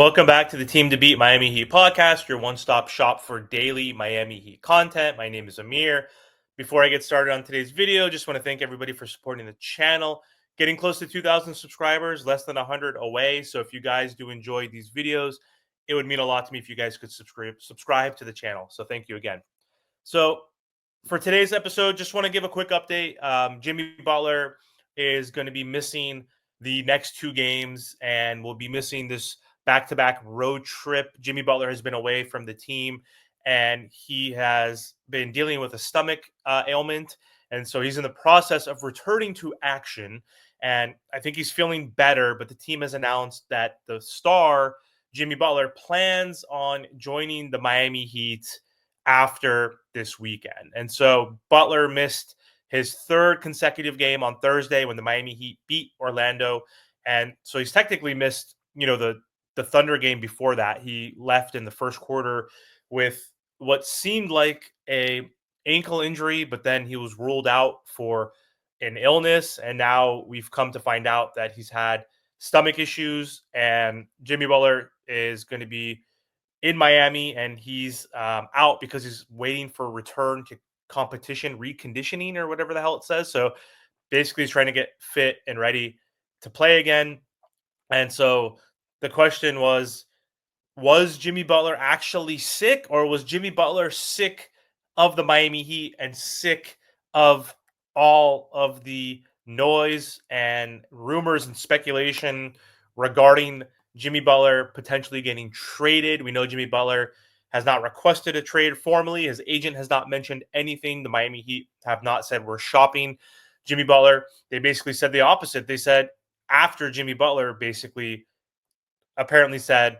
Welcome back to the Team to Beat Miami Heat podcast, your one-stop shop for daily Miami Heat content. My name is Amir. Before I get started on today's video, just want to thank everybody for supporting the channel. Getting close to 2,000 subscribers, less than 100 away. So if you guys do enjoy these videos, it would mean a lot to me if you guys could subscribe to the channel. So thank you again. So for today's episode, just want to give a quick update. Jimmy Butler is going to be missing the next two games and will be missing this back-to-back road trip. Jimmy Butler has been away from the team, and he has been dealing with a stomach ailment. And so he's in the process of returning to action. And I think he's feeling better, but the team has announced that the star, Jimmy Butler, plans on joining the Miami Heat after this weekend. And so Butler missed his third consecutive game on Thursday when the Miami Heat beat Orlando. And so he's technically missed, the Thunder game before that. He left in the first quarter with what seemed like a ankle injury, but then he was ruled out for an illness. And now we've come to find out that he's had stomach issues, and Jimmy Butler is going to be in Miami, and he's out because he's waiting for return to competition reconditioning or whatever the hell it says. So basically, he's trying to get fit and ready to play again. And so the question was Jimmy Butler actually sick, or was Jimmy Butler sick of the Miami Heat and sick of all of the noise and rumors and speculation regarding Jimmy Butler potentially getting traded? We know Jimmy Butler has not requested a trade formally. His agent has not mentioned anything. The Miami Heat have not said we're shopping Jimmy Butler. They basically said the opposite. They said after Jimmy Butler basically apparently said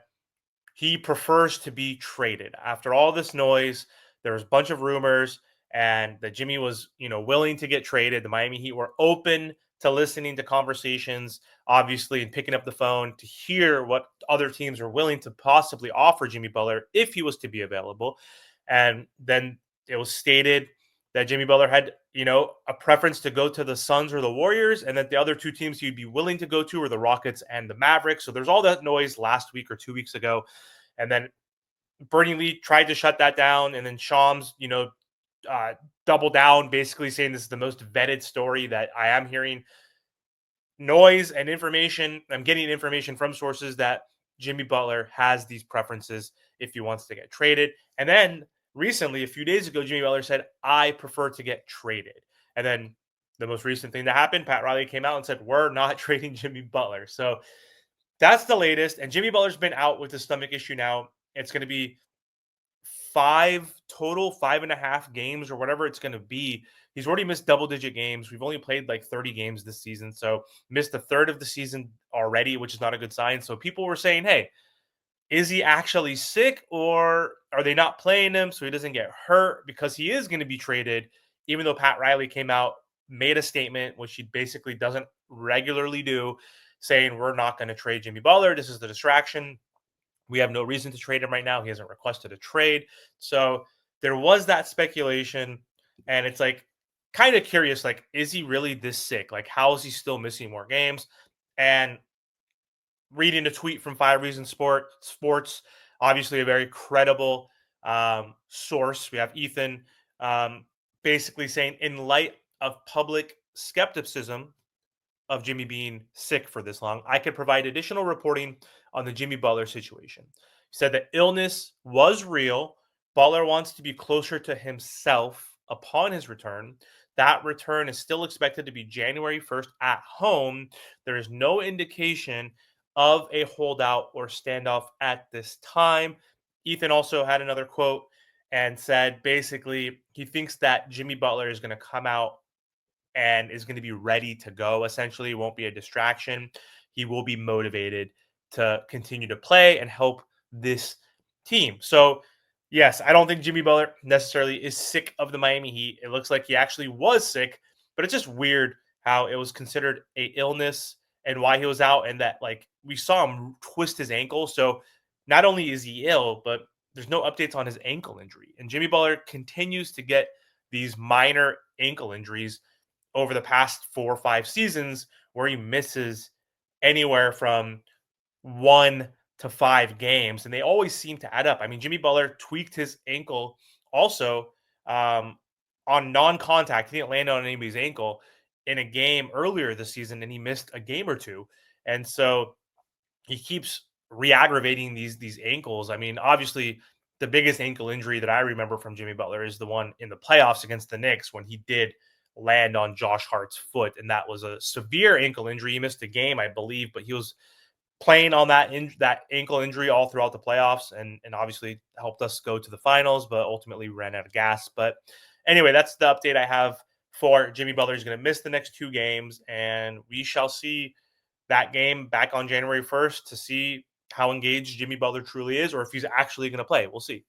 he prefers to be traded. After all this noise, there was a bunch of rumors, and that Jimmy was, willing to get traded. The Miami Heat were open to listening to conversations, obviously, and picking up the phone to hear what other teams are willing to possibly offer Jimmy Butler if he was to be available. And then it was stated that Jimmy Butler had, a preference to go to the Suns or the Warriors, and that the other two teams he'd be willing to go to were the Rockets and the Mavericks. So there's all that noise last week or 2 weeks ago. And then Bernie Lee tried to shut that down, and then Shams, doubled down, basically saying this is the most vetted story that I am hearing. Noise and information. I'm getting information from sources that Jimmy Butler has these preferences if he wants to get traded. And then recently, a few days ago, Jimmy Butler said, I prefer to get traded. And then the most recent thing that happened, Pat Riley came out and said, we're not trading Jimmy Butler. So that's the latest. And Jimmy Butler's been out with the stomach issue now. It's going to be 5.5 games or whatever it's going to be. He's already missed double-digit games. We've only played like 30 games this season. So missed a third of the season already, which is not a good sign. So people were saying, hey, is he actually sick, or are they not playing him so he doesn't get hurt? Because he is going to be traded, even though Pat Riley came out, made a statement, which he basically doesn't regularly do, saying we're not going to trade Jimmy Butler. This is the distraction. We have no reason to trade him right now. He hasn't requested a trade. So there was that speculation, and it's like kind of curious, like, is he really this sick? Like, how is he still missing more games? And reading a tweet from 5 Reasons Sports, obviously a very credible source. We have Ethan basically saying, in light of public skepticism of Jimmy being sick for this long, I could provide additional reporting on the Jimmy Butler situation. He said that illness was real. Butler wants to be closer to himself upon his return. That return is still expected to be January 1st at home. There is no indication of a holdout or standoff at this time. Ethan also had another quote and said basically he thinks that Jimmy Butler is going to come out and is going to be ready to go. Essentially, it won't be a distraction. He will be motivated to continue to play and help this team. So, yes, I don't think Jimmy Butler necessarily is sick of the Miami Heat. It looks like he actually was sick, but it's just weird how it was considered a illness and why he was out, and that like we saw him twist his ankle. So not only is he ill, but there's no updates on his ankle injury. And Jimmy Butler continues to get these minor ankle injuries over the past 4 or 5 seasons, where he misses anywhere from 1 to 5 games, and they always seem to add up. I mean, Jimmy Butler tweaked his ankle also um, on non-contact. He didn't land on anybody's ankle in a game earlier this season, and he missed a game or two. And so he keeps re-aggravating these ankles. I mean, obviously, the biggest ankle injury that I remember from Jimmy Butler is the one in the playoffs against the Knicks when he did land on Josh Hart's foot, and that was a severe ankle injury. He missed a game, I believe, but he was playing on that ankle injury all throughout the playoffs, and obviously helped us go to the finals, but ultimately ran out of gas. But anyway, that's the update I have for Jimmy Butler. He's going to miss the next 2 games, and we shall see that game back on January 1st to see how engaged Jimmy Butler truly is, or if he's actually going to play. We'll see.